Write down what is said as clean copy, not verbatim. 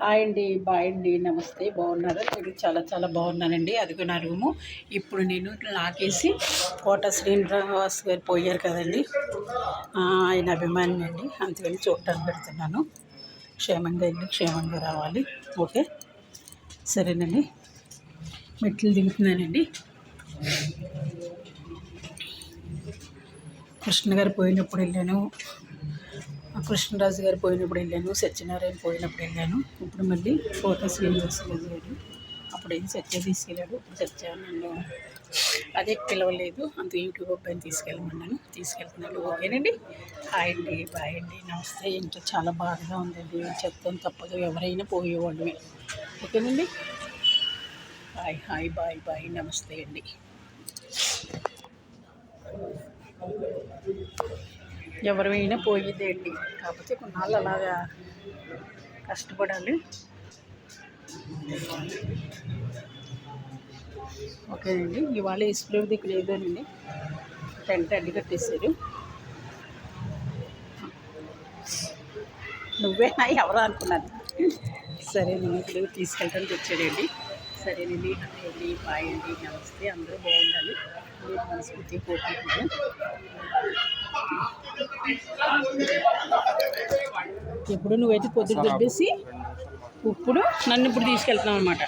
Hi అండి, bye అండి, నమస్తే. బాగున్నారా? నేను చాలా చాలా బాగున్నానండి. అదిగో నా రూము. ఇప్పుడు నేను లాకేసి కోట శ్రీనివాస్ గారు పోయారు కదండి, ఆయన అభిమాని అండి, అందుకని చూడటానికి పెడుతున్నాను. క్షేమంగా వెళ్ళి క్షేమంగా రావాలి. ఓకే, సరేనండి. మెట్లు దిగుతున్నానండి. కృష్ణ గారు పోయినప్పుడు వెళ్ళాను, కృష్ణరాజు గారు పోయినప్పుడు వెళ్ళాను, సత్యనారాయణ పోయినప్పుడు వెళ్ళాను. ఇప్పుడు మళ్ళీ కోట శ్రీనివాస్ గారు అప్పుడేం సత్య తీసుకెళ్ళాడు. సత్య నన్ను అదే పిలవలేదు, అంత యూట్యూబ్ అబ్బాయిని తీసుకెళ్ళమన్నాను, తీసుకెళ్తున్నాడు. ఓకేనండి. హాయ్ అండి, బాయ్ అండి, నమస్తే. ఇంట్లో చాలా బాధగా ఉందండి, చెప్తాను తప్పదు, ఎవరైనా పోయేవాళ్ళమే. ఓకేనండి. హాయ్ హాయ్, బాయ్ బాయ్, నమస్తే అండి. ఎవరైనా పోయేదేంటి, కాకపోతే కొన్నాళ్ళు అలాగా కష్టపడాలి. ఓకేనండి. ఇవాళ ఇసుకలేవు దిక్కు లేదోనండి, టెంట్ అడ్డు కట్టేశారు. నువ్వేనా ఎవరు అనుకున్నాను. సరే, నేను ఇప్పుడు తీసుకెళ్ళడానికి వచ్చాడండి. సరేనండి. హాయ్ అండి, బాయ్ అండి, నమస్తే. అందరూ బాగుండాలి, నేను మనస్ఫూర్తిగా కోరుకుంటున్నాను. ఎప్పుడు నువ్వైతే పొద్దున దుబ్బేసి ఇప్పుడు నన్ను ఇప్పుడు తీసుకెళ్తున్నావు అనమాట.